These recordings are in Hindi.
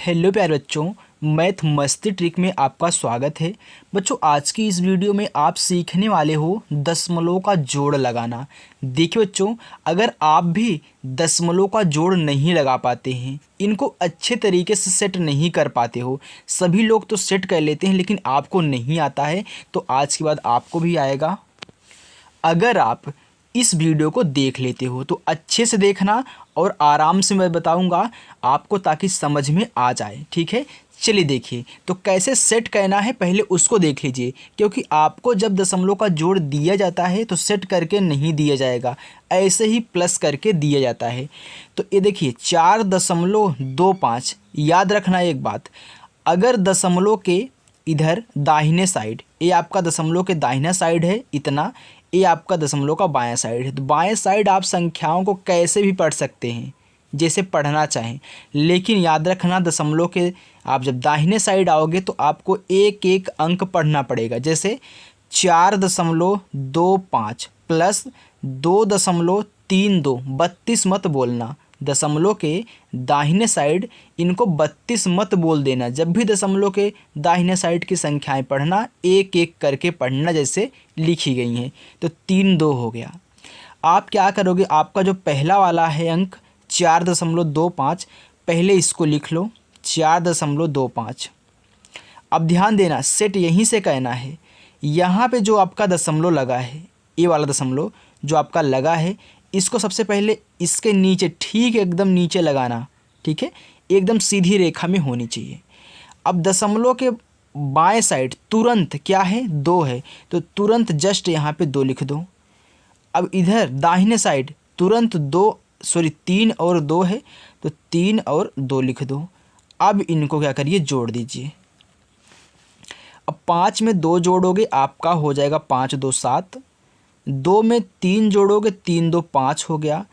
हेलो प्यारे बच्चों, मैथ मस्ती ट्रिक में आपका स्वागत है। बच्चों, आज की इस वीडियो में आप सीखने वाले हो दशमलव का जोड़ लगाना। देखिए बच्चों, अगर आप भी दशमलव का जोड़ नहीं लगा पाते हैं, इनको अच्छे तरीके से सेट नहीं कर पाते हो, सभी लोग तो सेट कर लेते हैं लेकिन आपको नहीं आता है, तो आज के बाद आपको भी आएगा। अगर आप इस वीडियो को देख लेते हो तो अच्छे से देखना और आराम से मैं बताऊंगा आपको, ताकि समझ में आ जाए। ठीक है, चलिए देखिए तो कैसे सेट करना है, पहले उसको देख लीजिए। क्योंकि आपको जब दशमलव का जोड़ दिया जाता है तो सेट करके नहीं दिया जाएगा, ऐसे ही प्लस करके दिया जाता है। तो ये देखिए 4.25। याद रखना एक बात, अगर दशमलव के इधर दाहिने साइड, ये आपका दशमलव के दाहिना साइड है इतना, ये आपका दशमलव का बायां साइड है, तो बाएं साइड आप संख्याओं को कैसे भी पढ़ सकते हैं, जैसे पढ़ना चाहें। लेकिन याद रखना, दशमलव के आप जब दाहिने साइड आओगे तो आपको एक एक अंक पढ़ना पड़ेगा। जैसे 4.25 प्लस 2.32, 32 मत बोलना। दशमलव के दाहिने साइड इनको 32 मत बोल देना। जब भी दशमलव के दाहिने साइड की संख्याएं पढ़ना, एक एक करके पढ़ना जैसे लिखी गई हैं। तो 3-2 हो गया। आप क्या करोगे, आपका जो पहला वाला है अंक 4.25, पहले इसको लिख लो 4.25। अब ध्यान देना, सेट यहीं से कहना है। यहाँ पे जो आपका दशमलव लगा है, ये वाला दशमलव जो आपका लगा है, इसको सबसे पहले इसके नीचे, ठीक एकदम नीचे लगाना। ठीक है, एकदम सीधी रेखा में होनी चाहिए। अब दशमलव के बाएं साइड तुरंत क्या है, 2 है, तो तुरंत जस्ट यहाँ पे 2 लिख दो। अब इधर दाहिने साइड तुरंत 3 और 2 है, तो 3 और 2 लिख दो। अब इनको क्या करिए, जोड़ दीजिए। अब 5 में 2 जोड़ोगे आपका हो जाएगा 5 2 7। 2 में 3 जोड़ोगे 3 2 5 हो गया।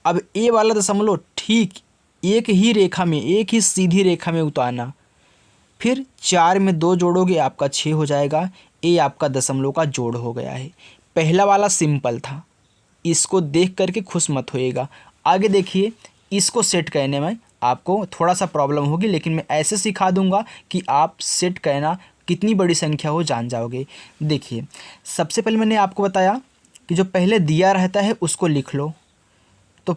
अब ये वाला दशमलव ठीक एक ही रेखा में, एक ही सीधी रेखा में उतारना। फिर 4 में 2 जोड़ोगे आपका 6 हो जाएगा। ये आपका दशमलव का जोड़ हो गया है। पहला वाला सिंपल था, इसको देख करके खुश मत होइएगा। आगे देखिए, इसको सेट करने में आपको थोड़ा सा प्रॉब्लम होगी, लेकिन मैं ऐसे सिखा दूंगा कि आप सेट करना कितनी बड़ी संख्या हो जान जाओगे। देखिए, सबसे पहले मैंने आपको बताया कि जो पहले दिया रहता है उसको लिख लो। तो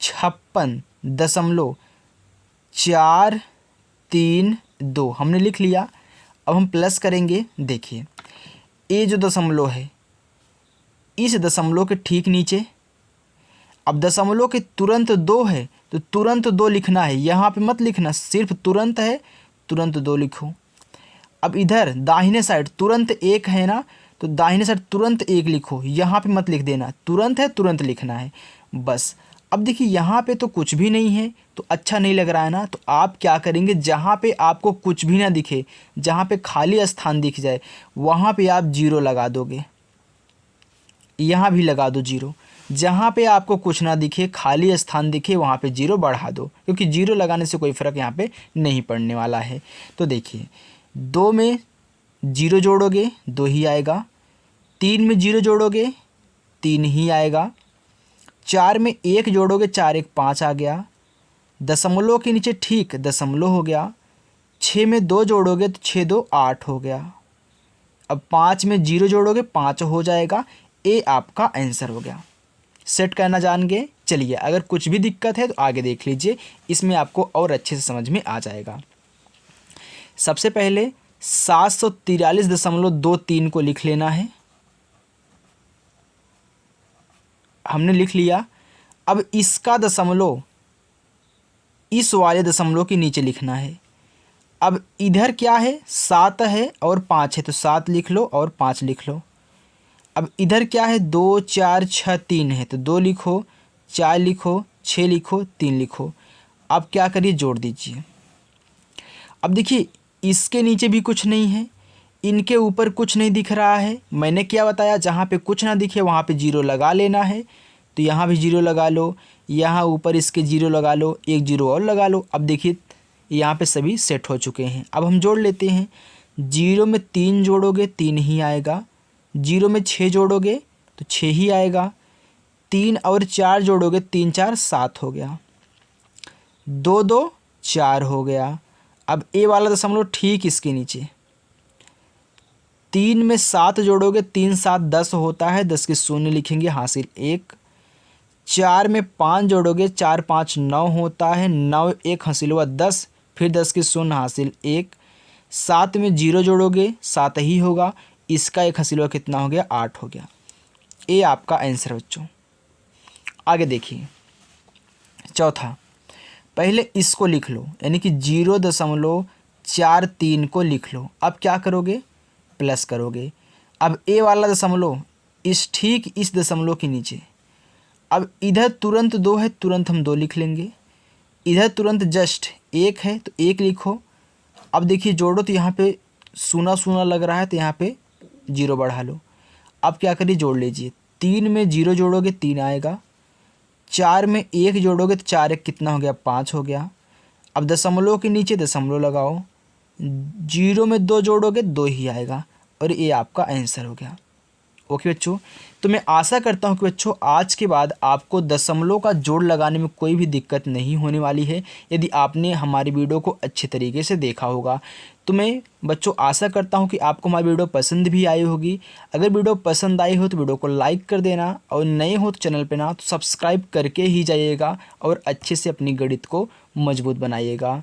56.432 हमने लिख लिया। अब हम प्लस करेंगे। देखिए, ये जो दशमलव है, इस दशमलव के ठीक नीचे, अब दशमलव के तुरंत 2 है तो तुरंत 2 लिखना है। यहाँ पे मत लिखना, सिर्फ तुरंत है, तुरंत 2 लिखो। अब इधर दाहिने साइड तुरंत 1 है ना, तो दाहिने साइड तुरंत 1 लिखो। यहाँ पे मत लिख देना, तुरंत है तुरंत लिखना है बस। अब देखिए, यहाँ पे तो कुछ भी नहीं है, तो अच्छा नहीं लग रहा है ना, तो आप क्या करेंगे, जहाँ पे आपको कुछ भी ना दिखे, जहाँ पे खाली स्थान दिख जाए, वहाँ पे आप 0 लगा दोगे। यहाँ भी लगा दो 0। जहाँ पे आपको कुछ ना दिखे, खाली स्थान दिखे, वहाँ पे 0 बढ़ा दो, क्योंकि 0 लगाने से कोई फ़र्क यहाँ पे नहीं पड़ने वाला है। तो देखिए, 2 में 0 जोड़ोगे 2 ही आएगा। 3 में 0 जोड़ोगे 3 ही आएगा। 4 में 1 जोड़ोगे 4 1 5 आ गया। दशमलव के नीचे ठीक दशमलव हो गया। 6 में 2 जोड़ोगे तो 6 2 8 हो गया। अब 5 में 0 जोड़ोगे 5 हो जाएगा। ये आपका आंसर हो गया। सेट करना जान गए। चलिए, अगर कुछ भी दिक्कत है तो आगे देख लीजिए, इसमें आपको और अच्छे से समझ में आ जाएगा। सबसे पहले 743.23 को लिख लेना है। हमने लिख लिया। अब इसका दशमलव इस वाले दशमलव के नीचे लिखना है। अब इधर क्या है, 7 है और 5 है, तो 7 लिख लो और 5 लिख लो। अब इधर क्या है, 2 4 6 3 है, तो 2 लिखो, 4 लिखो, 6 लिखो, 3 लिखो। अब क्या करिए, जोड़ दीजिए। अब देखिए, इसके नीचे भी कुछ नहीं है, इनके ऊपर कुछ नहीं दिख रहा है। मैंने क्या बताया, जहाँ पे कुछ ना दिखे वहाँ पे 0 लगा लेना है। तो यहाँ भी 0 लगा लो, यहाँ ऊपर इसके 0 लगा लो, एक 0 और लगा लो। अब देखिए, यहाँ पे सभी सेट हो चुके हैं। अब हम जोड़ लेते हैं। 0 में 3 जोड़ोगे 3 ही आएगा। 0 में 6 जोड़ोगे तो 6 ही आएगा। 3 और 4 जोड़ोगे 3 4 7 हो गया। 2 2 4 हो गया। अब ए वाला दशमलव ठीक इसके नीचे, 3 में 7 जोड़ोगे 3 7 10 होता है, 10 के शून्य लिखेंगे, हासिल 1। 4 में 5 जोड़ोगे 4 5 9 होता है, 9 1 हासिल 10, फिर 10 के शून्य, हासिल 1। 7 में 0 जोड़ोगे 7 ही होगा, इसका 1 हासिल कितना हो गया, 8 हो गया। ये आपका आंसर बच्चों। आगे देखिए चौथा, पहले इसको लिख लो, यानी कि 0.43 को लिख लो। अब क्या करोगे, प्लस करोगे। अब ए वाला दशमलव इस ठीक इस दशमलव के नीचे, अब इधर तुरंत 2 है, तुरंत हम 2 लिख लेंगे, इधर तुरंत जस्ट 1 है तो 1 लिखो। अब देखिए जोड़ो तो यहाँ पे सूना सूना लग रहा है तो यहाँ पे 0 बढ़ा लो। अब क्या करिए, जोड़ लीजिए। 3 में 0 जोड़ोगे 3 आएगा, 4 में 1 जोड़ोगे तो 4 1 कितना हो गया, 5 हो गया। अब दशमलव के नीचे दशमलव लगाओ, 0 में 2 जोड़ोगे 2 ही आएगा, और ये आपका आंसर हो गया। ओके बच्चों, तो मैं आशा करता हूँ कि बच्चों आज के बाद आपको दशमलव का जोड़ लगाने में कोई भी दिक्कत नहीं होने वाली है, यदि आपने हमारी वीडियो को अच्छे तरीके से देखा होगा। तो मैं बच्चों आशा करता हूँ कि आपको हमारी वीडियो पसंद भी आई होगी। अगर वीडियो पसंद आई हो तो वीडियो को लाइक कर देना, और नए हो तो चैनल पे ना तो सब्सक्राइब करके ही जाइएगा, और अच्छे से अपनी गणित को मजबूत बनाइएगा।